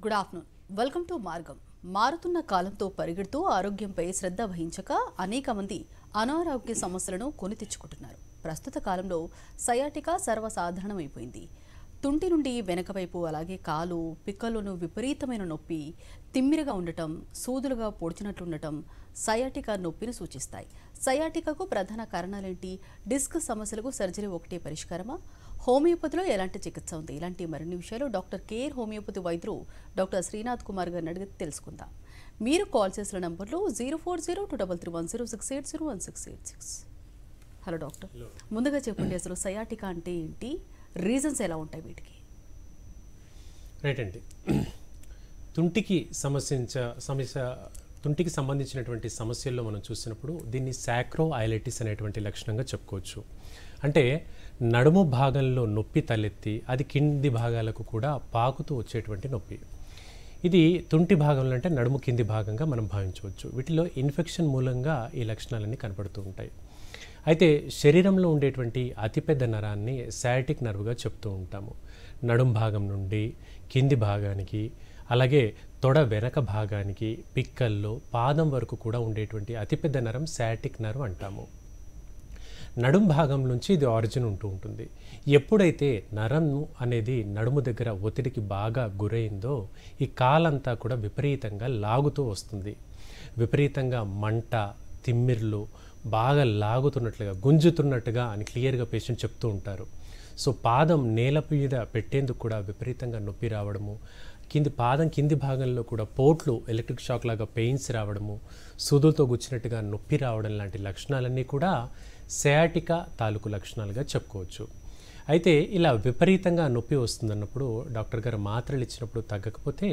Good afternoon. Welcome to మార్గం. మారుతున్న కాలంతో పరిగెడుతూ ఆరోగ్యంపై శ్రద్ధ వహించక అనేక మంది అనారోగ్య సమస్యలను కొని తెచ్చుకుంటున్నారు. ప్రస్తుత కాలంలో సయాటికా సర్వసాధారణమైపోయింది. తుంటి నుండి వెనకవైపు అలాగే కాలు పిక్కల్లోనూ విపరీతమైన నొప్పి, తిమ్మిరిగా ఉండటం, సూదులుగా పొడిచినట్లుండటం సయాటికా నొప్పిని సూచిస్తాయి. సయాటికాకు ప్రధాన కారణాలేంటి? డిస్క్ సమస్యలకు సర్జరీ ఒకటే పరిష్కారమా? హోమియోపతిలో ఎలాంటి చికిత్స ఉంది? ఇలాంటి మరిన్ని విషయాలు డాక్టర్ కేర్ హోమియోపతి వైద్యులు డాక్టర్ శ్రీనాథ్ కుమార్ గారిని అడిగి తెలుసుకుందాం. మీరు కాల్ చేసిన నంబర్లు 04023310680166. హలో డాక్టర్, ముందుగా చెప్పండి, అసలు సయాటికా అంటే ఏంటి, రీజన్స్ ఎలా ఉంటాయి వీటికి? రైట్ అండి. తుంటికి తుంటికి సంబంధించినటువంటి సమస్యల్లో మనం చూసినప్పుడు దీన్ని సాక్రో ఐలైటిస్ అనేటువంటి లక్షణంగా చెప్పుకోవచ్చు. అంటే నడుము భాగంలో నొప్పి తలెత్తి అది కింది భాగాలకు కూడా పాకుతూ వచ్చేటువంటి నొప్పి. ఇది తుంటి భాగంలో అంటే నడుము కింది భాగంగా మనం భావించవచ్చు. వీటిలో ఇన్ఫెక్షన్ మూలంగా ఈ లక్షణాలన్నీ కనపడుతూ ఉంటాయి. అయితే శరీరంలో ఉండేటువంటి అతిపెద్ద నరాన్ని సయాటిక్ నర్వ్గా చెప్తూ ఉంటాము. నడుం భాగం నుండి కింది భాగానికి, అలాగే తొడ వెనక భాగానికి, పిక్కల్లో పాదం వరకు కూడా ఉండేటువంటి అతిపెద్ద నరం సయాటిక్ నర్వ్ అంటాము. నడుం భాగం నుంచి ఇది ఆరిజిన్ ఉంటూ ఉంటుంది. ఎప్పుడైతే నరం అనేది నడుము దగ్గర ఒత్తిడికి బాగా గురైందో ఈ కాలంతా కూడా విపరీతంగా లాగుతూ వస్తుంది. విపరీతంగా మంట, తిమ్మిర్లు, బాగా లాగుతున్నట్లుగా, గుంజుతున్నట్టుగా అని క్లియర్గా పేషెంట్ చెప్తూ ఉంటారు. సో పాదం నేల మీద పెట్టేందుకు కూడా విపరీతంగా నొప్పి రావడము, పాదం కింది భాగంలో కూడా పోట్లు, ఎలక్ట్రిక్ షాక్ లాగా పెయిన్స్ రావడము, సూదులతో గుచ్చినట్టుగా నొప్పి రావడం లాంటి లక్షణాలన్నీ కూడా సయాటికా తాలూకు లక్షణాలుగా చెప్పుకోవచ్చు. అయితే ఇలా విపరీతంగా నొప్పి వస్తుందన్నప్పుడు డాక్టర్ గారు మాత్రలు ఇచ్చినప్పుడు తగ్గకపోతే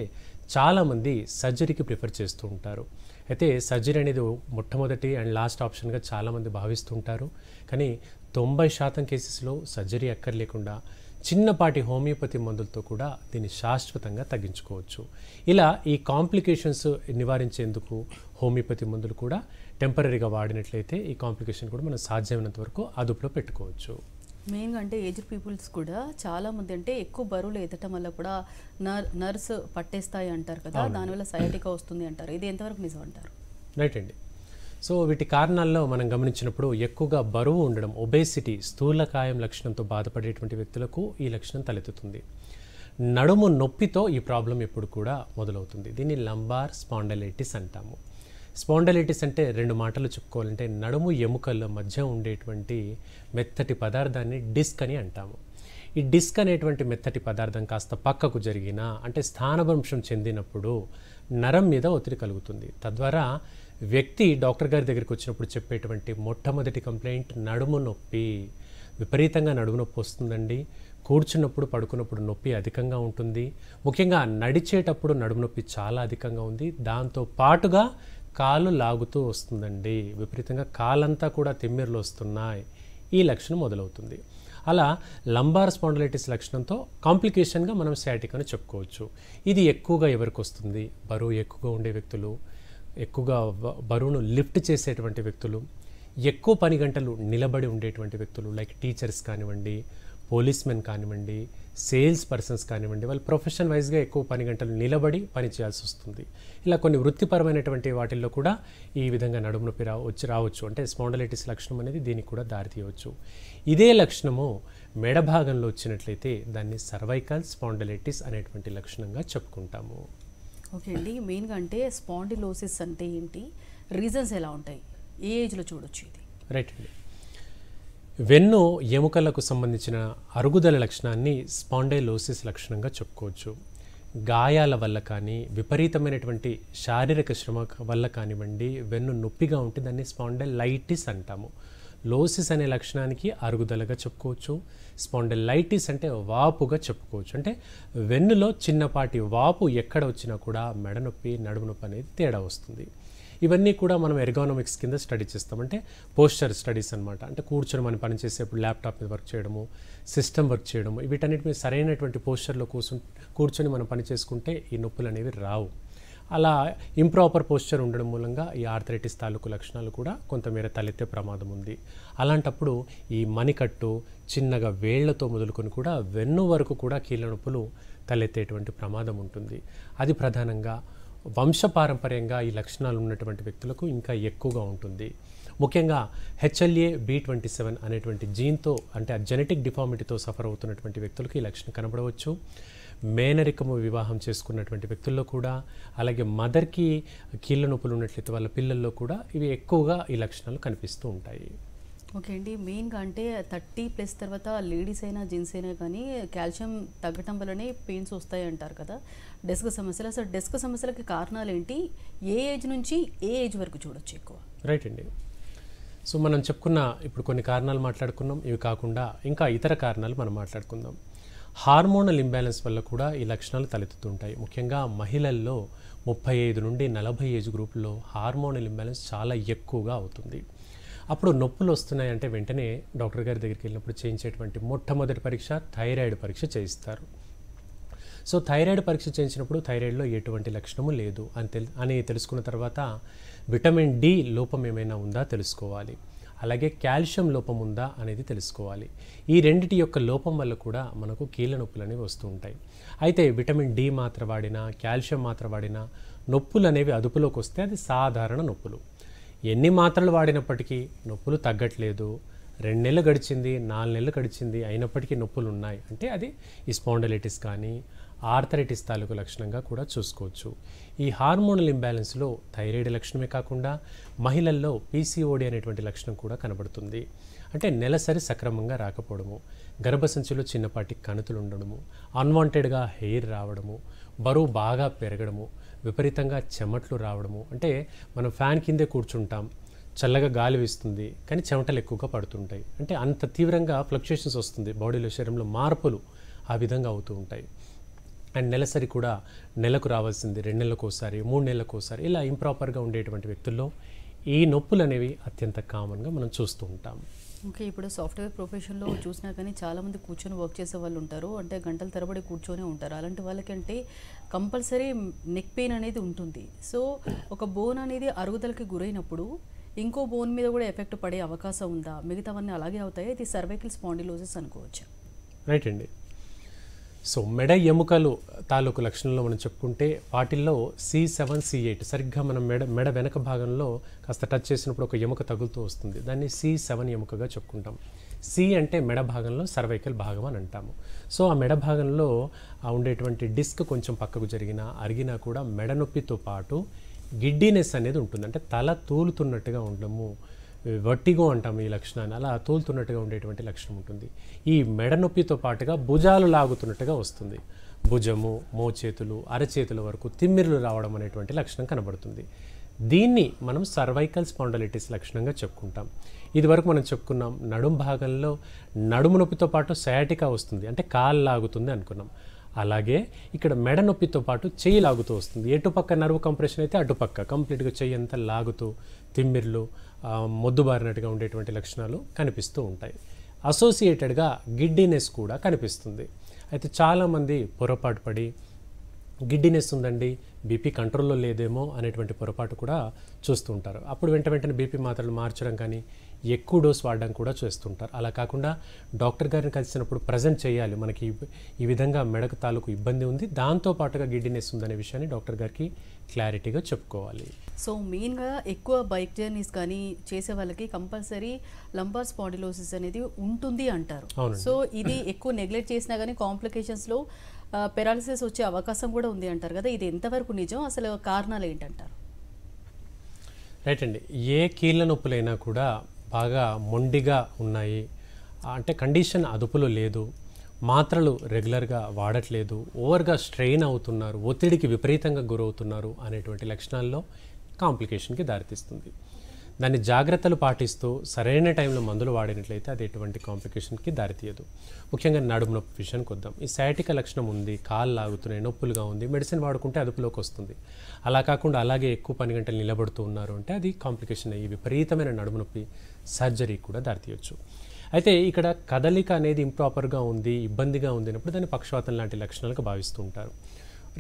చాలామంది సర్జరీకి ప్రిఫర్ చేస్తూ ఉంటారు. అయితే సర్జరీ అనేది మొట్టమొదటి అండ్ లాస్ట్ ఆప్షన్గా చాలామంది భావిస్తుంటారు. కానీ 90% కేసెస్లో సర్జరీ అక్కర్లేకుండా చిన్నపాటి హోమియోపతి మందులతో కూడా దీన్ని శాశ్వతంగా తగ్గించుకోవచ్చు. ఇలా ఈ కాంప్లికేషన్స్ నివారించేందుకు హోమియోపతి మందులు కూడా టెంపరీగా వాడినట్లయితే ఈ కాంప్లికేషన్ కూడా మనం సాధ్యమైనంత వరకు అదుపులో పెట్టుకోవచ్చు. మెయిన్గా అంటే ఏజ్డ్ పీపుల్స్ కూడా చాలామంది అంటే ఎక్కువ బరువులు ఎత్తటం వల్ల కూడా నర్వ్స్ పట్టేస్తాయి అంటారు కదా, దానివల్ల సయాటికా వస్తుంది అంటారు. ఇది ఎంతవరకు నిజం అంటారు? రైట్ అండి. సో వీటి కారణాల్లో మనం గమనించినప్పుడు ఎక్కువగా బరువు ఉండడం, ఒబేసిటీ, స్థూలకాయం లక్షణంతో బాధపడేటువంటి వ్యక్తులకు ఈ లక్షణం తలెత్తుతుంది. నడుము నొప్పితో ఈ ప్రాబ్లం ఎప్పుడు కూడా మొదలవుతుంది. దీన్ని లంబార్ స్పాండలైటిస్ అంటాము. స్పాండలైటిస్ అంటే రెండు మాటలు చెప్పుకోవాలంటే నడుము ఎముకల మధ్య ఉండేటువంటి మెత్తటి పదార్థాన్ని డిస్క్ అని అంటాము. ఈ డిస్క్ అనేటువంటి మెత్తటి పదార్థం కాస్త పక్కకు జరిగినా అంటే స్థానభ్రంశం చెందినప్పుడు నరం మీద ఒత్తిడి కలుగుతుంది. తద్వారా వ్యక్తి డాక్టర్ గారి దగ్గరికి వచ్చినప్పుడు చెప్పేటువంటి మొట్టమొదటి కంప్లైంట్ నడుము నొప్పి. విపరీతంగా నడుము నొప్పి వస్తుందండి, కూర్చున్నప్పుడు పడుకున్నప్పుడు నొప్పి అధికంగా ఉంటుంది, ముఖ్యంగా నడిచేటప్పుడు నడుము నొప్పి చాలా అధికంగా ఉంది, దాంతో పాటుగా కాలు లాగుతూ వస్తుందండి, విపరీతంగా కాలంతా కూడా తిమ్మిర్లు వస్తున్నాయి, ఈ లక్షణం మొదలవుతుంది. అలా లంబార్ స్పాండలైటిస్ లక్షణంతో కాంప్లికేషన్గా మనం సయాటికా అని చెప్పుకోవచ్చు. ఇది ఎక్కువగా ఎవరికి వస్తుంది? బరువు ఎక్కువగా ఉండే వ్యక్తులు, ఎక్కువగా బరువును లిఫ్ట్ చేసేటువంటి వ్యక్తులు, ఎక్కువ పని గంటలు నిలబడి ఉండేటువంటి వ్యక్తులు, లైక్ టీచర్స్ కానివ్వండి, పోలీస్మెన్ కానివ్వండి, సేల్స్ పర్సన్స్ కానివ్వండి, వాళ్ళు ప్రొఫెషన్ వైజ్గా ఎక్కువ పని గంటలు నిలబడి పని చేయాల్సి వస్తుంది. ఇలా కొన్ని వృత్తిపరమైనటువంటి వాటిల్లో కూడా ఈ విధంగా నడుము నొప్పి రావచ్చు. అంటే స్పాండలైటిస్ లక్షణం అనేది దీనికి కూడా దారితీయవచ్చు. ఇదే లక్షణము మెడ భాగంలో వచ్చినట్లయితే దాన్ని సర్వైకల్ స్పాండలైటిస్ అనేటువంటి లక్షణంగా చెప్పుకుంటాము. ఓకే అండి, మెయిన్గా అంటే స్పాండిలోసిస్ అంటే ఏంటి, రీజన్స్ ఎలా ఉంటాయి, ఏ ఏజ్లో చూడొచ్చు ఇది? రైట్ అండి. వెన్ను ఎముకలకు సంబంధించిన అరుగుదల లక్షణాన్ని స్పాండైలోసిస్ లక్షణంగా చెప్పుకోవచ్చు. గాయాల వల్ల కానీ, విపరీతమైనటువంటి శారీరక శ్రమ వల్ల కానివ్వండి, వెన్ను నొప్పిగా ఉంటే దాన్ని స్పాండైలైటిస్ అంటాము. లోసిస్ అనే లక్షణానికి అరుగుదలగా చెప్పుకోవచ్చు. స్పాండైలైటిస్ అంటే వాపుగా చెప్పుకోవచ్చు. అంటే వెన్నులో చిన్నపాటి వాపు ఎక్కడ వచ్చినా కూడా మెడ నొప్పి, నడుము నొప్పి అనేది తేడా వస్తుంది. ఇవన్నీ కూడా మనం ఎర్గానమిక్స్ కింద స్టడీ చేస్తాం. అంటే పోస్చర్ స్టడీస్ అనమాట. అంటే కూర్చొని మనం పని చేసేప్పుడు ల్యాప్టాప్ మీద వర్క్ చేయడము, సిస్టమ్ వర్క్ చేయడము, వీటన్నిటి మీద సరైనటువంటి పోస్చర్లో కూర్చొని మనం పని చేసుకుంటే ఈ నొప్పులు అనేవి రావు. అలా ఇంప్రాపర్ పోస్చర్ ఉండడం మూలంగా ఈ ఆర్థరైటిస్ తాలూకు లక్షణాలు కూడా కొంతమేర తలెత్తే ప్రమాదం ఉంది. అలాంటప్పుడు ఈ మణికట్టు చిన్నగా వేళ్లతో మొదలుకొని కూడా వెన్ను వరకు కూడా కీళ్ళ నొప్పులు తలెత్తేటువంటి ప్రమాదం ఉంటుంది. అది ప్రధానంగా వంశపారంపర్యంగా ఈ లక్షణాలు ఉన్నటువంటి వ్యక్తులకు ఇంకా ఎక్కువగా ఉంటుంది. ముఖ్యంగా HLA-B27 అనేటువంటి జీన్తో అంటే ఆ జెనెటిక్ డిఫార్మిటీతో సఫర్ అవుతున్నటువంటి వ్యక్తులకు ఈ లక్షణం కనబడవచ్చు. మేనరికము వివాహం చేసుకున్నటువంటి వ్యక్తుల్లో కూడా, అలాగే మదర్కి కీళ్ళ నొప్పులు ఉన్నట్లయితే వాళ్ళ పిల్లల్లో కూడా ఇవి ఎక్కువగా ఈ లక్షణాలు కనిపిస్తూ ఉంటాయి. ఓకే అండి, మెయిన్గా అంటే 30+ తర్వాత లేడీస్ అయినా జెంట్స్ అయినా కానీ కాల్షియం తగ్గటం వల్లనే పెయిన్స్ వస్తాయి అంటారు కదా, డెస్క్ సమస్యలు. అసలు డెస్క్ సమస్యలకి కారణాలు ఏంటి, ఏ ఏజ్ నుంచి ఏ ఏజ్ వరకు చూడొచ్చు ఎక్కువ? రైట్ అండి. సో మనం చెప్పుకున్న ఇప్పుడు కొన్ని కారణాలు మాట్లాడుకున్నాం. ఇవి కాకుండా ఇంకా ఇతర కారణాలు మనం మాట్లాడుకుందాం. హార్మోనల్ ఇంబ్యాలెన్స్ వల్ల కూడా ఈ లక్షణాలు తలెత్తుతుంటాయి. ముఖ్యంగా మహిళల్లో 35 నుండి 40 ఏజ్ గ్రూప్లో హార్మోనల్ ఇంబ్యాలెన్స్ చాలా ఎక్కువగా అవుతుంది. అప్పుడు నొప్పులు వస్తున్నాయంటే వెంటనే డాక్టర్ గారి దగ్గరికి వెళ్ళినప్పుడు చేయించేటువంటి మొట్టమొదటి పరీక్ష థైరాయిడ్ పరీక్ష చేయిస్తారు. సో థైరాయిడ్ పరీక్ష చేయించినప్పుడు థైరాయిడ్లో ఎటువంటి లక్షణము లేదు అని తెలుసుకున్న తర్వాత విటమిన్ డి లోపం ఏమైనా ఉందా తెలుసుకోవాలి. అలాగే కాల్షియం లోపం ఉందా అనేది తెలుసుకోవాలి. ఈ రెండిటి యొక్క లోపం వల్ల కూడా మనకు కీళ్ళ నొప్పులు అనేవి వస్తూ ఉంటాయి. అయితే విటమిన్ డి మాత్ర వాడినా, కాల్షియం మాత్ర వాడినా నొప్పులు అనేవి అదుపులోకి వస్తే అది సాధారణ నొప్పులు. ఎన్ని మాత్రలు వాడినప్పటికీ నొప్పులు తగ్గట్లేదు, 2 నెలలు గడిచింది, 4 నెలలు గడిచింది, అయినప్పటికీ నొప్పులు ఉన్నాయి అంటే అది ఈ స్పాండిలైటిస్ కానీ ఆర్థరైటిస్ తాలూకు లక్షణంగా కూడా చూసుకోవచ్చు. ఈ హార్మోనల్ ఇంబ్యాలెన్స్లో థైరాయిడ్ లక్షణమే కాకుండా మహిళల్లో PCOD అనేటువంటి లక్షణం కూడా కనబడుతుంది. అంటే నెలసరి సక్రమంగా రాకపోవడము, గర్భసంచిలో చిన్నపాటి కణుతులు ఉండడము, అన్వాంటెడ్గా హెయిర్ రావడము, బరువు బాగా పెరగడము, విపరీతంగా చెమట్లు రావడము. అంటే మనం ఫ్యాన్ కిందే కూర్చుంటాం, చల్లగా గాలి వీస్తుంది కానీ చెమటలు ఎక్కువగా పడుతుంటాయి. అంటే అంత తీవ్రంగా ఫ్లక్చుయేషన్స్ వస్తుంది, బాడీలో శరీరంలో మార్పులు ఆ విధంగా అవుతూ ఉంటాయి. అండ్ నెలసరి కూడా నెలకు రావాల్సింది 2 నెలలకోసారి, 3 నెలలకోసారి, ఇలా ఇంప్రాపర్గా ఉండేటువంటి వ్యక్తుల్లో ఈ నొప్పులు అనేవి అత్యంత కామన్గా మనం చూస్తూ ఉంటాం. ఓకే, ఇప్పుడు సాఫ్ట్వేర్ ప్రొఫెషన్లో చూసినా కానీ చాలామంది కూర్చొని వర్క్ చేసే వాళ్ళు ఉంటారు, అంటే గంటల తరబడి కూర్చొని ఉంటారు. అలాంటి వాళ్ళకంటే కంపల్సరీ నెక్ పెయిన్ అనేది ఉంటుంది. సో ఒక బోన్ అనేది అరుగుదలకి గురైనప్పుడు ఇంకో బోన్ మీద కూడా ఎఫెక్ట్ పడే అవకాశం ఉందా? మిగతావన్నీ అలాగే అవుతాయి, ఇది సర్వైకల్ స్పాండిలోసిస్ అనుకోవచ్చు. రైట్ అండి. సో మెడ ఎముకలు తాలూకు లక్షణంలో మనం చెప్పుకుంటే వాటిల్లో C7, C8 సరిగ్గా మనం మెడ వెనక భాగంలో కాస్త టచ్ చేసినప్పుడు ఒక ఎముక తగులుతూ వస్తుంది, దాన్ని C7 ఎముకగా చెప్పుకుంటాం. C అంటే మెడ భాగంలో సర్వైకల్ భాగం అని అంటాము. సో ఆ మెడ భాగంలో ఉండేటువంటి డిస్క్ కొంచెం పక్కకు జరిగినా అరిగినా కూడా మెడ నొప్పితో పాటు గిడ్డీనెస్ అనేది ఉంటుంది. అంటే తల తూలుతున్నట్టుగా ఉండడము, వట్టిగో అంటాము ఈ లక్షణాన్ని, అలా తూలుతున్నట్టుగా ఉండేటువంటి లక్షణం ఉంటుంది. ఈ మెడ నొప్పితో పాటుగా భుజాలు లాగుతున్నట్టుగా వస్తుంది. భుజము, మోచేతులు, అరచేతుల వరకు తిమ్మిర్లు రావడం అనేటువంటి లక్షణం కనబడుతుంది. దీన్ని మనం సర్వైకల్ స్పాండిలైటిస్ లక్షణంగా చెప్పుకుంటాం. ఇదివరకు మనం చెప్పుకున్నాం నడుము భాగంలో నడుము నొప్పితో పాటు సయాటికా వస్తుంది, అంటే కాలు లాగుతుంది అనుకున్నాం. అలాగే ఇక్కడ మెడ నొప్పితో పాటు చెయ్యి లాగుతూ వస్తుంది. ఎటుపక్క నర్వ్ కంప్రెషన్ అయితే అటుపక్క కంప్లీట్గా చెయ్యి అంతా లాగుతూ తిమ్మిర్లు, మొద్దుబారినట్టుగా ఉండేటువంటి లక్షణాలు కనిపిస్తూ ఉంటాయి. అసోసియేటెడ్గా గిడ్డీనెస్ కూడా కనిపిస్తుంది. అయితే చాలామంది పొరపాటు పడి గిడ్డీనెస్ ఉందండి, బీపీ కంట్రోల్లో లేదేమో అనేటువంటి పొరపాటు కూడా చూస్తూ ఉంటారు. అప్పుడు వెంటనే బీపీ మాత్రలు మార్చడం కానీ ఎక్కువ డోస్ వాడడం కూడా చేస్తుంటారు. అలా కాకుండా డాక్టర్ గారిని కలిసినప్పుడు ప్రజెంట్ చేయాలి, మనకి ఈ విధంగా మెడకు తాలూకు ఇబ్బంది ఉంది, దాంతోపాటుగా గిడ్డీనెస్ ఉందనే విషయాన్ని డాక్టర్ గారికి క్లారిటీగా చెప్పుకోవాలి. సో మెయిన్గా ఎక్కువ బైక్ జర్నీస్ కానీ చేసే వాళ్ళకి కంపల్సరీ లంబార్ స్పాండిలోసిస్ అనేది ఉంటుంది అంటారు. సో ఇది ఎక్కువ నెగ్లెక్ట్ చేసినా కానీ కాంప్లికేషన్స్లో పెరాలిసిస్ వచ్చే అవకాశం కూడా ఉంది అంటారు కదా, ఇది ఎంతవరకు నిజం, అసలు కారణాలు ఏంటంటారు? రైట్ అండి. ఏ కీళ్ళ నొప్పులైనా కూడా బాగా మొండిగా ఉన్నాయి అంటే కండిషన్ అదుపులో లేదు, మాత్రలు రెగ్యులర్గా వాడట్లేదు, ఓవర్గా స్ట్రెయిన్ అవుతున్నారు, ఒత్తిడికి విపరీతంగా గురవుతున్నారు అనేటువంటి లక్షణాల్లో కాంప్లికేషన్కి దారితీస్తుంది. దాన్ని జాగ్రత్తలు పాటిస్తూ సరైన టైంలో మందులు వాడినట్లయితే అది ఎటువంటి కాంప్లికేషన్కి దారితీయదు. ముఖ్యంగా నడుము నొప్పి విషయానికి వద్దాం. ఈ సయాటిక లక్షణం ఉంది, కాళ్ళు లాగుతున్నాయి, నొప్పులుగా ఉంది, మెడిసిన్ వాడుకుంటే అదుపులోకి వస్తుంది. అలా కాకుండా అలాగే ఎక్కువ 10 గంటలు నిలబడుతూ ఉన్నారు అంటే అది కాంప్లికేషన్ అయ్యి విపరీతమైన నడుము నొప్పి సర్జరీ కూడా దారితీయచ్చు. అయితే ఇక్కడ కదలిక అనేది ఇంప్రాపర్గా ఉంది, ఇబ్బందిగా ఉంది అన్నప్పుడు దాన్ని పక్షవాతం లాంటి లక్షణాలకు భావిస్తూ ఉంటారు.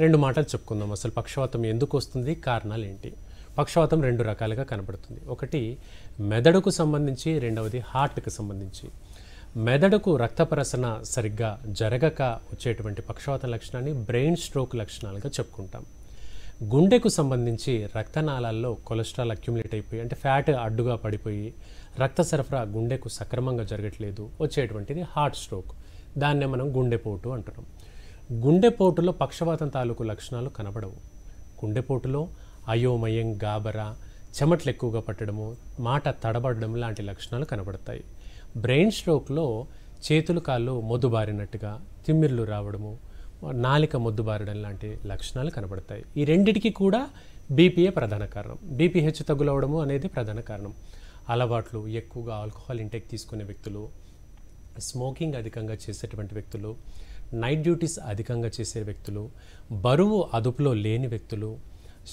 రెండు మాటలు చెప్పుకుందాం. అసలు పక్షవాతం ఎందుకు వస్తుంది, కారణాలు ఏంటి? పక్షవాతం రెండు రకాలుగా కనబడుతుంది. ఒకటి మెదడుకు సంబంధించి, రెండవది హార్ట్కి సంబంధించి. మెదడుకు రక్త ప్రసరణ సరిగ్గా జరగక వచ్చేటువంటి పక్షవాతం లక్షణాన్ని బ్రెయిన్ స్ట్రోక్ లక్షణాలుగా చెప్పుకుంటాం. గుండెకు సంబంధించి రక్తనాళాల్లో కొలెస్ట్రాల్ అక్యుములేట్ అయిపోయి, అంటే ఫ్యాట్ అడ్డుగా పడిపోయి రక్త సరఫరా గుండెకు సక్రమంగా జరగట్లేదు, వచ్చేటువంటిది హార్ట్ స్ట్రోక్. దాన్నే మనం గుండెపోటు అంటున్నాం. గుండెపోటులో పక్షవాతం తాలూకు లక్షణాలు కనబడవు. గుండెపోటులో అయోమయం, గాబరా, చెమటలు ఎక్కువగా పట్టడము, మాట తడబడడం లాంటి లక్షణాలు కనబడతాయి. బ్రెయిన్ స్ట్రోక్లో చేతులు కాళ్ళు మొద్దుబారినట్టుగా, తిమ్మిర్లు రావడము, నాలిక మొద్దుబారడం లాంటి లక్షణాలు కనబడతాయి. ఈ రెండిటికి కూడా బీపీఏ ప్రధాన కారణం. బీపీ హెచ్చు తగ్గులవడము అనేది ప్రధాన కారణం. అలవాట్లు, ఎక్కువగా ఆల్కహాల్ ఇంటేక్ తీసుకునే వ్యక్తులు, స్మోకింగ్ అధికంగా చేసేటువంటి వ్యక్తులు, నైట్ డ్యూటీస్ అధికంగా చేసే వ్యక్తులు, బరువు అదుపులో లేని వ్యక్తులు,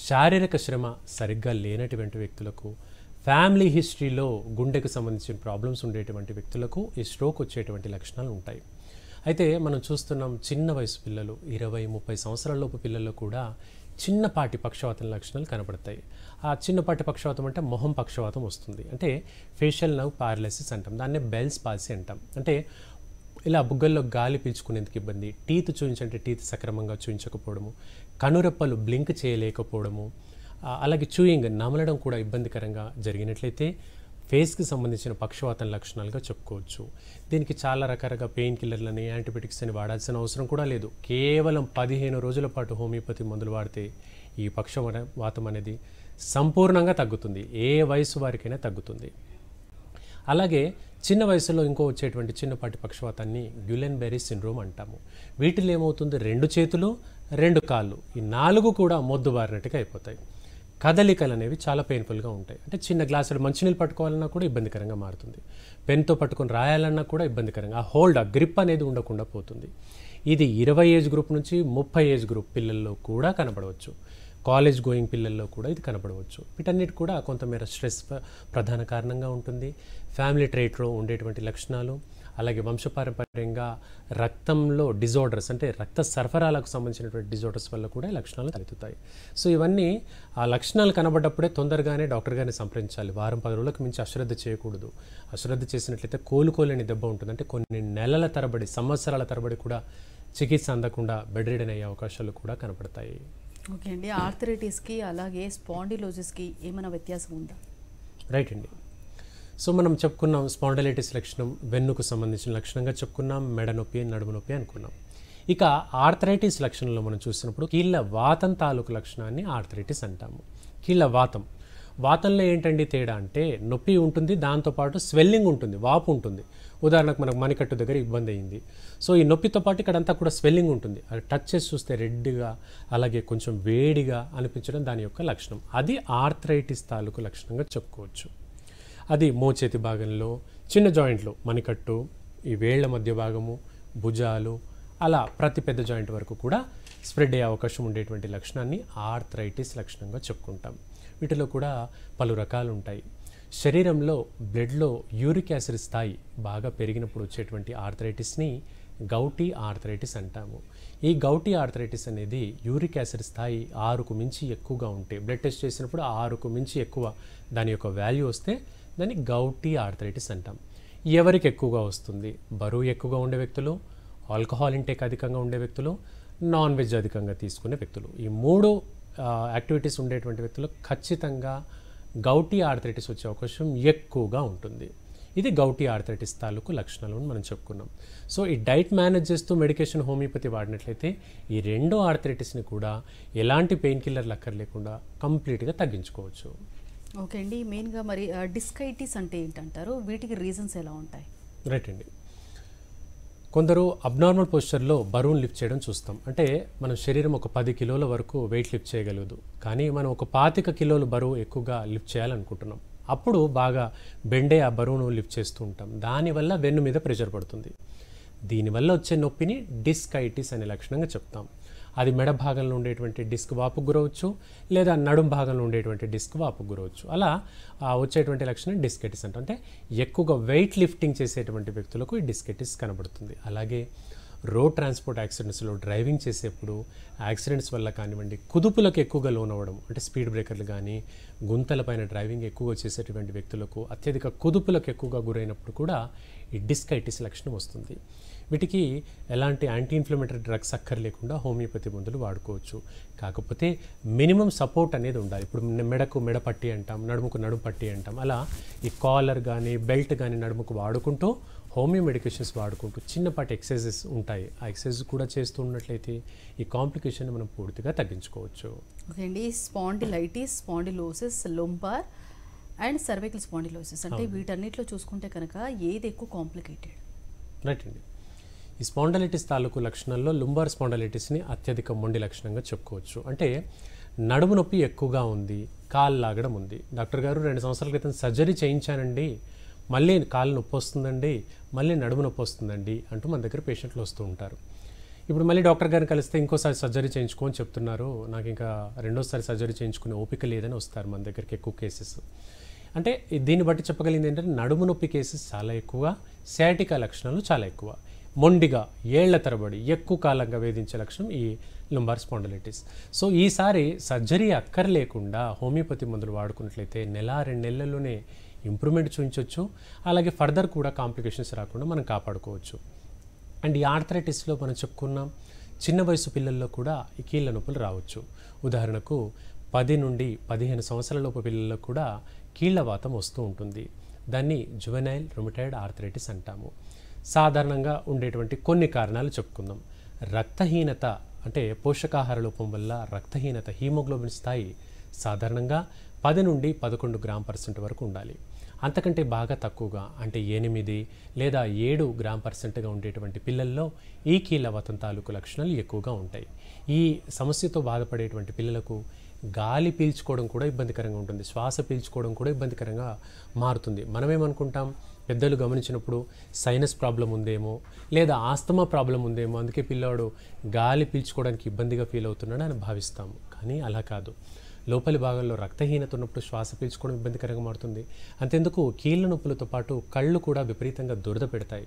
శారీరక శ్రమ సరిగ్గా లేనటువంటి వ్యక్తులకు, ఫ్యామిలీ హిస్టరీలో గుండెకు సంబంధించిన ప్రాబ్లమ్స్ ఉండేటువంటి వ్యక్తులకు ఈ స్ట్రోక్ వచ్చేటువంటి లక్షణాలు ఉంటాయి. అయితే మనం చూస్తున్నాం చిన్న వయసు పిల్లలు, 20-30 సంవత్సరాలలోపు పిల్లల్లో కూడా చిన్నపాటి పక్షవాతం లక్షణాలు కనబడతాయి. ఆ చిన్నపాటి పక్షవాతం అంటే మొహం పక్షవాతం వస్తుంది. అంటే ఫేషియల్ నర్వ్ పారలైసిస్ అంటాం, దాన్నే బెల్స్ పాల్సీ అంటాం. అంటే ఇలా బుగ్గల్లో గాలి పీల్చుకునేందుకు ఇబ్బంది, టీత్ చూయించంటే టీత్ సక్రమంగా చూయించకపోవడము, కనురెప్పలు బ్లింక్ చేయలేకపోవడము, అలాగే చూయింగ్ నమలడం కూడా ఇబ్బందికరంగా జరిగినట్లయితే ఫేస్కి సంబంధించిన పక్షవాతం లక్షణాలుగా చెప్పుకోవచ్చు. దీనికి చాలా రకాలుగా పెయిన్ కిల్లర్లని, యాంటీబయాటిక్స్ అని వాడాల్సిన అవసరం కూడా లేదు. కేవలం 15 రోజుల పాటు హోమియోపతి మందులు వాడితే ఈ పక్షవాతం అనేది సంపూర్ణంగా తగ్గుతుంది. ఏ వయసు వారికైనా తగ్గుతుంది. అలాగే చిన్న వయసులో ఇంకో వచ్చేటువంటి చిన్నపాటి పక్షవాతాన్ని గ్యులెన్ బెర్రీ సిండ్రోమ్ అంటాము. వీటిలో ఏమవుతుంది, 2 చేతులు 2 కాళ్ళు, ఈ 4 కూడా మొద్దుబారినట్టుగా అయిపోతాయి. కదలికలు అనేవి చాలా పెయిన్ఫుల్గా ఉంటాయి. అంటే చిన్న గ్లాసులు మంచినీళ్ళు పట్టుకోవాలన్నా కూడా ఇబ్బందికరంగా మారుతుంది. పెన్తో పట్టుకొని రాయాలన్నా కూడా ఇబ్బందికరంగా, ఆ హోల్డ్, ఆ గ్రిప్ అనేది ఉండకుండా పోతుంది. ఇది 20 ఏజ్ గ్రూప్ నుంచి 30 ఏజ్ గ్రూప్ పిల్లల్లో కూడా కనబడవచ్చు. కాలేజ్ గోయింగ్ పిల్లల్లో కూడా ఇది కనబడవచ్చు. వీటన్నిటి కూడా కొంతమేర స్ట్రెస్ ప్రధాన కారణంగా ఉంటుంది. ఫ్యామిలీ ట్రేట్లో ఉండేటువంటి లక్షణాలు, అలాగే వంశపారంపర్యంగా రక్తంలో డిజార్డర్స్, అంటే రక్త సరఫరాలకు సంబంధించినటువంటి డిజార్డర్స్ వల్ల కూడా లక్షణాలు తలెత్తుతాయి. సో ఇవన్నీ ఆ లక్షణాలు కనబడ్డప్పుడే తొందరగానే డాక్టర్ గారిని సంప్రదించాలి. వారం 10 రోజులకు మించి అశ్రద్ధ చేయకూడదు. అశ్రద్ధ చేసినట్లయితే కోలుకోలేని దెబ్బ ఉంటుంది. అంటే కొన్ని నెలల తరబడి, సంవత్సరాల తరబడి కూడా చికిత్స అందకుండా బెడ్ రిడన్ అయ్యే అవకాశాలు కూడా కనపడతాయి. ఓకే అండి, ఆర్థరైటిస్కి అలాగే స్పాండిలోసిస్కి ఏమైనా వ్యత్యాసం ఉందా? రైట్ అండి. సో మనం చెప్పుకున్నాం స్పాండిలైటిస్ లక్షణం వెన్నుకు సంబంధించిన లక్షణంగా చెప్పుకున్నాం, మెడ నొప్పి, నడుము నొప్పి అనుకున్నాం. ఇక ఆర్థరైటిస్ లక్షణంలో మనం చూసినప్పుడు కీళ్ళ వాతం తాలూకు లక్షణాన్ని ఆర్థరైటిస్ అంటాము. కీళ్ళ వాతం, వాతంలో ఏంటండి తేడా అంటే నొప్పి ఉంటుంది, దాంతోపాటు స్వెల్లింగ్ ఉంటుంది, వాపు ఉంటుంది. ఉదాహరణకు మనకు మణికట్టు దగ్గర ఇబ్బంది అయింది. సో ఈ నొప్పితో పాటు ఇక్కడంతా కూడా స్వెల్లింగ్ ఉంటుంది. అది టచ్ చేసి చూస్తే రెడ్గా, అలాగే కొంచెం వేడిగా అనిపించడం దాని యొక్క లక్షణం. అది ఆర్థరైటిస్ తాలూకు లక్షణంగా చెప్పుకోవచ్చు. అది మోచేతి భాగంలో, చిన్న జాయింట్లో మణికట్టు, ఈ వేళ్ల మధ్య భాగము, భుజాలు, అలా ప్రతి పెద్ద జాయింట్ వరకు కూడా స్ప్రెడ్ అయ్యే అవకాశం ఉండేటువంటి లక్షణాన్ని ఆర్థరైటిస్ లక్షణంగా చెప్పుకుంటాం. వీటిలో కూడా పలు రకాలు ఉంటాయి. శరీరంలో బ్లడ్లో యూరిక్ యాసిడ్ స్థాయి బాగా పెరిగినప్పుడు వచ్చేటువంటి ఆర్థరైటిస్ని గౌటీ ఆర్థరైటిస్ అంటాము. ఈ గౌటీ ఆర్థరైటిస్ అనేది యూరిక్ యాసిడ్ స్థాయి 6కు మించి ఎక్కువగా ఉంటే, బ్లడ్ టెస్ట్ చేసినప్పుడు 6కు మించి ఎక్కువ దాని యొక్క వాల్యూ వస్తే దాన్ని గౌటీ ఆర్థరైటిస్ అంటాం. ఎవరికి ఎక్కువగా వస్తుంది? బరువు ఎక్కువగా ఉండే వ్యక్తులు, ఆల్కహాల్ ఇంటేక్ అధికంగా ఉండే వ్యక్తులు, నాన్ వెజ్ అధికంగా తీసుకునే వ్యక్తులు. ఈ 3 యాక్టివిటీస్ ఉండేటువంటి వ్యక్తులు ఖచ్చితంగా గౌటీ ఆర్థరైటిస్ వచ్చే అవకాశం ఎక్కువగా ఉంటుంది. ఇది గౌటీ ఆర్థరైటిస్ తాలూకు లక్షణాలు అని మనం చెప్పుకున్నాం. సో ఈ డైట్ మేనేజ్ చేస్తూ మెడికేషన్ హోమియోపతి వాడినట్లయితే ఈ 2 ఆర్థరైటిస్ని కూడా ఎలాంటి పెయిన్ కిల్లర్లు అక్కర్లేకుండా కంప్లీట్గా తగ్గించుకోవచ్చు. ఓకే అండి, మెయిన్గా మరి డిస్కైటిస్ అంటే ఏంటంటారు? వీటికి రీజన్స్ ఎలా ఉంటాయి? రైట్ అండి. కొందరు అబ్నార్మల్ పోస్చర్లో బరువును లిఫ్ట్ చేయడం చూస్తాం. అంటే మన శరీరం ఒక 10 కిలోల వరకు వెయిట్ లిఫ్ట్ చేయగలదు, కానీ మనం ఒక 25 కిలోల బరువు ఎక్కువగా లిఫ్ట్ చేయాలనుకుంటున్నాం. అప్పుడు బాగా బెండే ఆ బరువును లిఫ్ట్ చేస్తూ ఉంటాం. దానివల్ల వెన్ను మీద ప్రెషర్ పడుతుంది. దీనివల్ల వచ్చే నొప్పిని డిస్కైటిస్ అనే లక్షణంగా చెప్తాం. అది మెడ భాగంలో ఉండేటువంటి డిస్క్ వాపుకు గురవచ్చు, లేదా నడుం భాగంలో ఉండేటువంటి డిస్క్ వాపుకు గురవచ్చు. అలా వచ్చేటువంటి లక్షణం డిస్కైటిస్ అంటాం. అంటే ఎక్కువగా వెయిట్ లిఫ్టింగ్ చేసేటువంటి వ్యక్తులకు ఈ డిస్కైటిస్ కనబడుతుంది. అలాగే రోడ్ ట్రాన్స్పోర్ట్ యాక్సిడెంట్స్లో డ్రైవింగ్ చేసేప్పుడు యాక్సిడెంట్స్ వల్ల కానివ్వండి, కుదుపులకు ఎక్కువగా లోనవ్వడం, అంటే స్పీడ్ బ్రేకర్లు కానీ గుంతలపైన డ్రైవింగ్ ఎక్కువగా చేసేటువంటి వ్యక్తులకు అత్యధిక కుదుపులకు ఎక్కువగా గురైనప్పుడు కూడా ఈ డిస్కైటిస్ లక్షణం వస్తుంది. వీటికి ఎలాంటి యాంటీ ఇన్ఫ్లమేటరీ డ్రగ్స్ అక్కర్లేకుండా హోమియోపతి మందులు వాడుకోవచ్చు. కాకపోతే మినిమం సపోర్ట్ అనేది ఉండాలి. ఇప్పుడు మెడకు మెడ పట్టి అంటాం, నడుముకు నడుము పట్టి అంటాం. అలా ఈ కాలర్ కానీ బెల్ట్ కానీ నడుముకు వాడుకుంటూ హోమియో మెడికేషన్స్ వాడుకుంటూ చిన్నపాటి ఎక్సర్సైజెస్ ఉంటాయి. ఆ ఎక్సర్సైజ్ కూడా చేస్తూ ఉన్నట్లయితే ఈ కాంప్లికేషన్ మనం పూర్తిగా తగ్గించుకోవచ్చు. ఓకే అండి. Spondylitis, spondylosis, lumbar and cervical spondylosis అంటే వీటన్నిటిలో చూసుకుంటే కనుక ఏది ఎక్కువ కాంప్లికేటెడ్? రైట్ అండి. ఈ స్పాండలైటిస్ తాలూకు లక్షణాల్లో లుంబార్ స్పాండలైటిస్ని అత్యధిక మొండి లక్షణంగా చెప్పుకోవచ్చు. అంటే నడుము నొప్పి ఎక్కువగా ఉంది, కాలు లాగడం ఉంది. డాక్టర్ గారు 2 సంవత్సరాల క్రితం సర్జరీ చేయించానండి, మళ్ళీ కాలు నొప్పి వస్తుందండి, మళ్ళీ నడుము నొప్పి వస్తుందండి అంటూ మన దగ్గర పేషెంట్లు వస్తూ ఉంటారు. ఇప్పుడు మళ్ళీ డాక్టర్ గారిని కలిస్తే ఇంకోసారి సర్జరీ చేయించుకోని చెప్తున్నారు, నాకు ఇంకా రెండోసారి సర్జరీ చేయించుకునే ఓపిక లేదని వస్తారు మన దగ్గరికి ఎక్కువ కేసెస్. అంటే దీన్ని బట్టి చెప్పగలిగింది ఏంటంటే నడుము నొప్పి కేసెస్ చాలా ఎక్కువ, సయాటికా లక్షణాలు చాలా ఎక్కువ. మొండిగా ఏళ్ల తరబడి ఎక్కువ కాలంగా వేధించే లక్షణం ఈ లుంబార్ స్పాండలైటిస్. సో ఈసారి సర్జరీ అక్కర్లేకుండా హోమియోపతి మందులు వాడుకున్నట్లయితే 1-2 నెలల్లోనే ఇంప్రూవ్మెంట్ చూపించవచ్చు. అలాగే ఫర్దర్ కూడా కాంప్లికేషన్స్ రాకుండా మనం కాపాడుకోవచ్చు. అండ్ ఈ ఆర్థరైటిస్లో మనం చెప్పుకున్నాం, చిన్న వయసు పిల్లల్లో కూడా ఈ కీళ్ళ నొప్పులు రావచ్చు. ఉదాహరణకు 10 నుండి 15 సంవత్సరాలలోపు పిల్లల్లో కూడా కీళ్లవాతం వస్తూ ఉంటుంది. దాన్ని జువెనైల్ రుమటాయిడ్ ఆర్థరైటిస్ అంటాము. సాధారణంగా ఉండేటువంటి కొన్ని కారణాలు చెప్పుకుందాం. రక్తహీనత అంటే పోషకాహార లోపం వల్ల రక్తహీనత, హీమోగ్లోబిన్ స్థాయి సాధారణంగా 10 నుండి 11 గ్రామ్% వరకు ఉండాలి. అంతకంటే బాగా తక్కువగా అంటే 8 లేదా 7 గ్రామ్%గా ఉండేటువంటి పిల్లల్లో ఈ కీళ్ళవాతం తాలూకు లక్షణాలు ఎక్కువగా ఉంటాయి. ఈ సమస్యతో బాధపడేటువంటి పిల్లలకు గాలి పీల్చుకోవడం కూడా ఇబ్బందికరంగా ఉంటుంది, శ్వాస పీల్చుకోవడం కూడా ఇబ్బందికరంగా మారుతుంది. మనమేమనుకుంటాం, పెద్దలు గమనించినప్పుడు సైనస్ ప్రాబ్లం ఉందేమో లేదా ఆస్తమా ప్రాబ్లం ఉందేమో, అందుకే పిల్లాడు గాలి పీల్చుకోవడానికి ఇబ్బందిగా ఫీల్ అవుతున్నాడు అని భావిస్తాము. కానీ అలా కాదు. లోపలి భాగంలో రక్తహీనత ఉన్నప్పుడు శ్వాస పీల్చుకోవడం ఇబ్బందికరంగా మారుతుంది. అంతెందుకు కీళ్ళ నొప్పులతో పాటు కళ్ళు కూడా విపరీతంగా దురద పెడతాయి.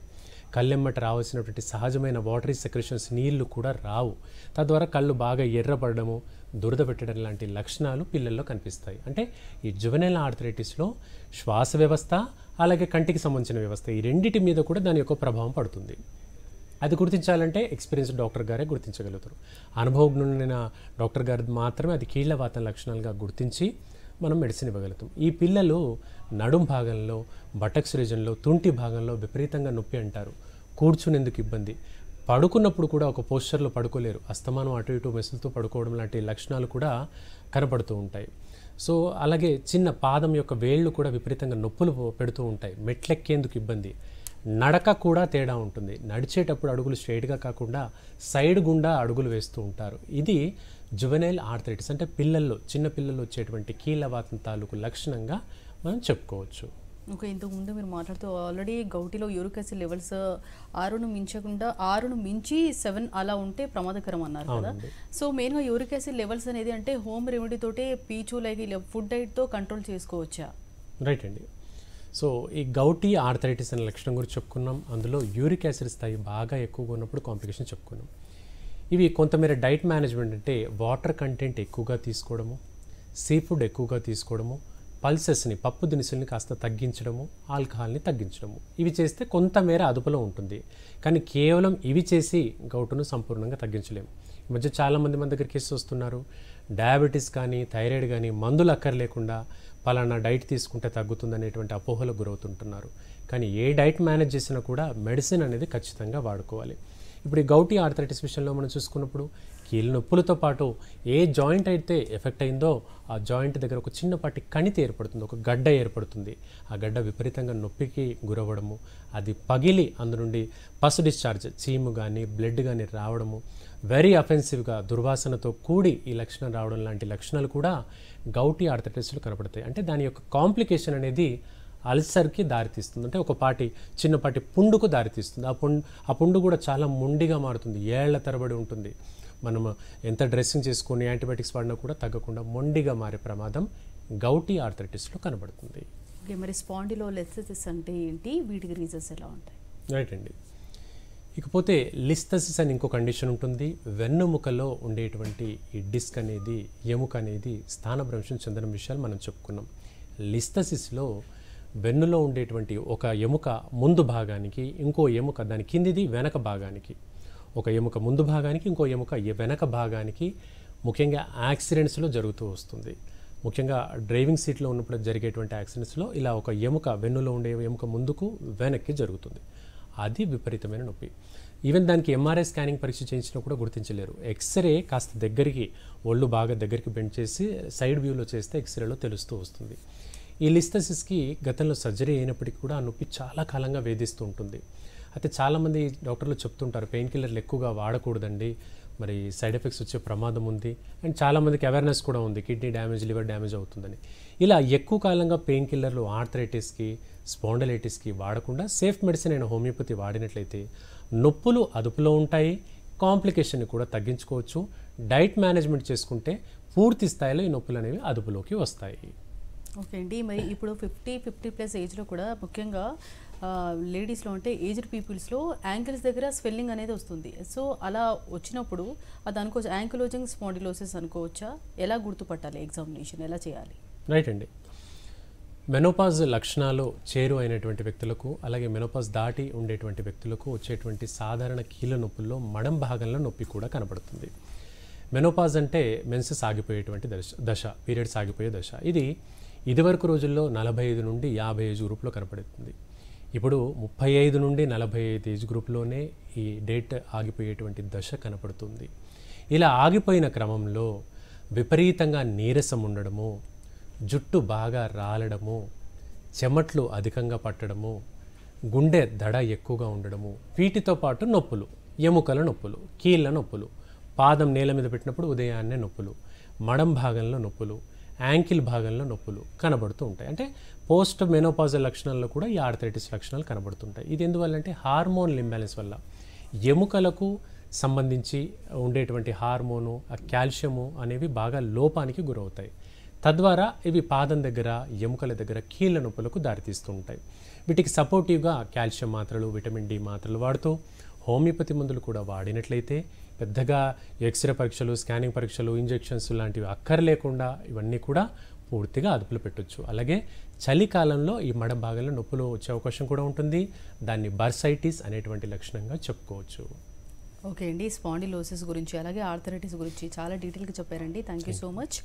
కళ్ళెమ్మట రావాల్సినటువంటి సహజమైన వాటరీ సెక్రెషన్స్ నీళ్లు కూడా రావు. తద్వారా కళ్ళు బాగా ఎర్రపడడము, దురద పెట్టడం లాంటి లక్షణాలు పిల్లల్లో కనిపిస్తాయి. అంటే ఈ జువెనైల్ ఆర్థరైటిస్లో శ్వాస వ్యవస్థ అలాగే కంటికి సంబంధించిన వ్యవస్థ ఈ రెండింటి మీద కూడా దాని యొక్క ప్రభావం పడుతుంది. అది గుర్తించాలంటే ఎక్స్పీరియన్స్డ్ డాక్టర్ గారే గుర్తించగలుగుతారు. అనుభవజ్ఞులైన డాక్టర్ గారు మాత్రమే అది కీళ్లవాతం లక్షణాలుగా గుర్తించి మనం మెడిసిన్ ఇవ్వగలుగుతాం. ఈ పిల్లలు నడుం భాగంలో, బటక్స్ రీజన్లో, తుంటి భాగంలో విపరీతంగా నొప్పి అంటారు. కూర్చునేందుకు ఇబ్బంది, పడుకున్నప్పుడు కూడా ఒక పోస్చర్లో పడుకోలేరు, అస్తమానం అటు ఇటు మెసులుతూ పడుకోవడం లాంటి లక్షణాలు కూడా కనపడుతూ ఉంటాయి. సో అలాగే చిన్న పాదం యొక్క వేళ్ళు కూడా విపరీతంగా నొప్పులు పెడుతూ ఉంటాయి. మెట్లెక్కేందుకు ఇబ్బంది, నడక కూడా తేడా ఉంటుంది. నడిచేటప్పుడు అడుగులు స్ట్రైట్గా కాకుండా సైడ్ గుండా అడుగులు వేస్తూ ఉంటారు. ఇది జువెనైల్ ఆర్థరైటిస్ అంటే పిల్లల్లో, చిన్న పిల్లల్లో వచ్చేటువంటి కీళ్ళవాతం తాలూకు లక్షణంగా మనం చెప్పుకోవచ్చు. ఓకే, ఇంతకుముందు మీరు మాట్లాడుతూ ఆల్రెడీ గౌటిలో యూరిక్ యాసిడ్ లెవెల్స్ 6ను మించకుండా 6ను మించి 7 అలా ఉంటే ప్రమాదకరం అన్నారు కదా. సో మెయిన్గా యూరిక్ యాసిడ్ లెవెల్స్ అనేది అంటే హోమ్ రెమెడీ తోటే పీచు లైక్ ఫుడ్ డైట్తో కంట్రోల్ చేసుకోవచ్చా? రైట్ అండి. సో ఈ గౌటీ ఆర్థరైటిస్ అనే లక్షణం గురించి చెప్పుకున్నాం. అందులో యూరిక్ యాసిడ్ స్థాయి బాగా ఎక్కువగా ఉన్నప్పుడు కాంప్లికేషన్ చెప్పుకున్నాం. ఇవి కొంతమేర డైట్ మేనేజ్మెంట్ అంటే వాటర్ కంటెంట్ ఎక్కువగా తీసుకోవడము, సీ ఫుడ్ ఎక్కువగా తీసుకోవడము, పల్సెస్ని, పప్పు దినుసుల్ని కాస్త తగ్గించడము, ఆల్కహాల్ని తగ్గించడము, ఇవి చేస్తే కొంతమేర అదుపులో ఉంటుంది. కానీ కేవలం ఇవి చేసి గౌటును సంపూర్ణంగా తగ్గించలేము. ఈ మధ్య చాలామంది మన దగ్గర కేసు వస్తున్నారు, డయాబెటీస్ కానీ థైరాయిడ్ కానీ మందులు అక్కర్లేకుండా పలానా డైట్ తీసుకుంటే తగ్గుతుంది అనేటువంటి అపోహలకు గురవుతుంటున్నారు. కానీ ఏ డైట్ మేనేజ్ చేసినా కూడా మెడిసిన్ అనేది ఖచ్చితంగా వాడుకోవాలి. ఇప్పుడు ఈ గౌటీ ఆర్థరైటిస్ విషయంలో మనం చూసుకున్నప్పుడు కీళ్ళ నొప్పులతో పాటు ఏ జాయింట్ అయితే ఎఫెక్ట్ అయిందో ఆ జాయింట్ దగ్గర ఒక చిన్నపాటి కణితి ఏర్పడుతుంది, ఒక గడ్డ ఏర్పడుతుంది. ఆ గడ్డ విపరీతంగా నొప్పికి గురవ్వడము, అది పగిలి అందు నుండి పసు డిశ్చార్జ్, చీము కానీ బ్లడ్ కానీ రావడము, వెరీ అఫెన్సివ్గా దుర్వాసనతో కూడి ఈ లక్షణం రావడం లాంటి లక్షణాలు కూడా గౌటీ ఆర్థరైటిస్లో కనపడతాయి. అంటే దాని యొక్క కాంప్లికేషన్ అనేది అల్సర్కి దారితీస్తుంది. అంటే ఒక చిన్నపాటి పుండుకు దారితీస్తుంది. ఆ పుండు కూడా చాలా మొండిగా మారుతుంది, ఏళ్ల తరబడి ఉంటుంది. మనం ఎంత డ్రెస్సింగ్ చేసుకొని యాంటీబయాటిక్స్ వాడినా కూడా తగ్గకుండా మొండిగా మారే ప్రమాదం గౌటీ ఆర్థరైటిస్లో కనబడుతుంది. ఓకే, మరి స్పాండిలోలిసిస్ అంటే ఏంటి, వీటికి రీజన్స్ ఎలా ఉంటాయి? రైట్ అండి. ఇకపోతే లిస్థసిస్ అని ఇంకో కండిషన్ ఉంటుంది. వెన్నుముకలో ఉండేటువంటి ఈ డిస్క్ అనేది, ఎముక అనేది స్థానభ్రంశం చెందడం విషయాలు మనం చెప్పుకున్నాం. లిస్థసిస్లో వెన్నులో ఉండేటువంటి ఒక ఎముక ముందు భాగానికి, ఇంకో ఎముక దాని కిందిది వెనక భాగానికి, ఒక ఎముక ముందు భాగానికి, ఇంకో ఎముక వెనక భాగానికి ముఖ్యంగా యాక్సిడెంట్స్లో జరుగుతూ వస్తుంది. ముఖ్యంగా డ్రైవింగ్ సీట్లో ఉన్నప్పుడు జరిగేటువంటి యాక్సిడెంట్స్లో ఇలా ఒక ఎముక, వెన్నులో ఉండే ఎముక ముందుకు వెనక్కి జరుగుతుంది. అది విపరీతమైన నొప్పి. ఈవెన్ దానికి ఎంఆర్ఐ స్కానింగ్ పరీక్ష చేయించినా కూడా గుర్తించలేరు. ఎక్స్రే కాస్త దగ్గరికి, ఒళ్ళు బాగా దగ్గరికి బెండ్ చేసి సైడ్ వ్యూలో చేస్తే ఎక్స్రేలో తెలుస్తూ వస్తుంది. ఈ లిస్థసిస్కి గతంలో సర్జరీ అయినప్పటికీ కూడా ఆ నొప్పి చాలా కాలంగా వేధిస్తూ ఉంటుంది. అయితే చాలామంది డాక్టర్లు చెప్తుంటారు పెయిన్ కిల్లర్లు ఎక్కువగా వాడకూడదండి, మరి సైడ్ ఎఫెక్ట్స్ వచ్చే ప్రమాదం ఉంది. అండ్ చాలామందికి అవేర్నెస్ కూడా ఉంది, కిడ్నీ డ్యామేజ్, లివర్ డ్యామేజ్ అవుతుందని. ఇలా ఎక్కువ కాలంగా పెయిన్ కిల్లర్లు ఆర్థరైటిస్కి, స్పాండలైటిస్కి వాడకుండా సేఫ్ మెడిసిన్ అయిన హోమియోపతి వాడినట్లయితే నొప్పులు అదుపులో ఉంటాయి, కాంప్లికేషన్ని కూడా తగ్గించుకోవచ్చు. డైట్ మేనేజ్మెంట్ చేసుకుంటే పూర్తి స్థాయిలో ఈ నొప్పులు అనేవి అదుపులోకి వస్తాయి. ఓకే అండి, మరి ఇప్పుడు 50+ ఏజ్లో కూడా ముఖ్యంగా లేడీస్లో అంటే ఏజ్డ్ పీపుల్స్లో యాంకిల్స్ దగ్గర స్వెల్లింగ్ అనేది వస్తుంది. సో అలా వచ్చినప్పుడు అది అనుకోవచ్చు యాంకిలోజింగ్ స్పాండిలోసిస్ అనుకోవచ్చా? ఎలా గుర్తుపట్టాలి? ఎగ్జామినేషన్ ఎలా చేయాలి? రైట్ అండి. మెనోపాజ్ లక్షణాలు చేరు అయినటువంటి వ్యక్తులకు, అలాగే మెనోపాజ్ దాటి ఉండేటువంటి వ్యక్తులకు వచ్చేటువంటి సాధారణ కీళ్ళ నొప్పుల్లో మడం భాగంలో నొప్పి కూడా కనబడుతుంది. మెనోపాజ్ అంటే మెన్సెస్ ఆగిపోయేటువంటి దశ, పీరియడ్స్ ఆగిపోయే దశ. ఇది ఇదివరకు రోజుల్లో 45 నుండి 50 ఏజ్ గ్రూప్లో కనపడుతుంది. ఇప్పుడు 35 నుండి 45 ఏజ్ గ్రూప్లోనే ఈ డేట్ ఆగిపోయేటువంటి దశ కనపడుతుంది. ఇలా ఆగిపోయిన క్రమంలో విపరీతంగా నీరసం ఉండడము, జుట్టు బాగా రాలడము, చెమట్లు అధికంగా పట్టడము, గుండె దడ ఎక్కువగా ఉండడము, వీటితో పాటు నొప్పులు, ఎముకల నొప్పులు, కీళ్ళ నొప్పులు, పాదం నేల మీద పెట్టినప్పుడు ఉదయాన్నే నొప్పులు, మడం భాగంలో నొప్పులు, యాంకిల్ భాగంలో నొప్పులు కనబడుతూ ఉంటాయి. అంటే పోస్ట్ మెనోపాజల్ లక్షణాల్లో కూడా ఈ ఆర్థరైటిస్ లక్షణాలు కనబడుతుంటాయి. ఇది ఎందువల్ల అంటే హార్మోనల్ ఇంబ్యాలెన్స్ వల్ల. ఎముకలకు సంబంధించి ఉండేటువంటి హార్మోను, కాల్షియము అనేవి బాగా లోపానికి గురవుతాయి. తద్వారా ఇవి పాదం దగ్గర, ఎముకల దగ్గర కీళ్ళ నొప్పులకు దారితీస్తూ ఉంటాయి. వీటికి సపోర్టివ్గా కాల్షియం మాత్రలు, విటమిన్ డి మాత్రలు వాడుతూ హోమియోపతి మందులు కూడా వాడినట్లయితే పెద్దగా ఎక్స్రే పరీక్షలు, స్కానింగ్ పరీక్షలు, ఇంజెక్షన్స్ లాంటివి అక్కర్లేకుండా ఇవన్నీ కూడా పూర్తిగా అదుపులో పెట్టొచ్చు. అలాగే చలికాలంలో ఈ మడ భాగంలో నొప్పులు వచ్చే అవకాశం కూడా ఉంటుంది. దాన్ని బర్సైటిస్ అనేటువంటి లక్షణంగా చెప్పుకోవచ్చు. ఓకే అండి, స్పాండిలోసిస్ గురించి అలాగే ఆర్థరైటిస్ గురించి చాలా డీటెయిల్గా చెప్పారండి. Thank you so much.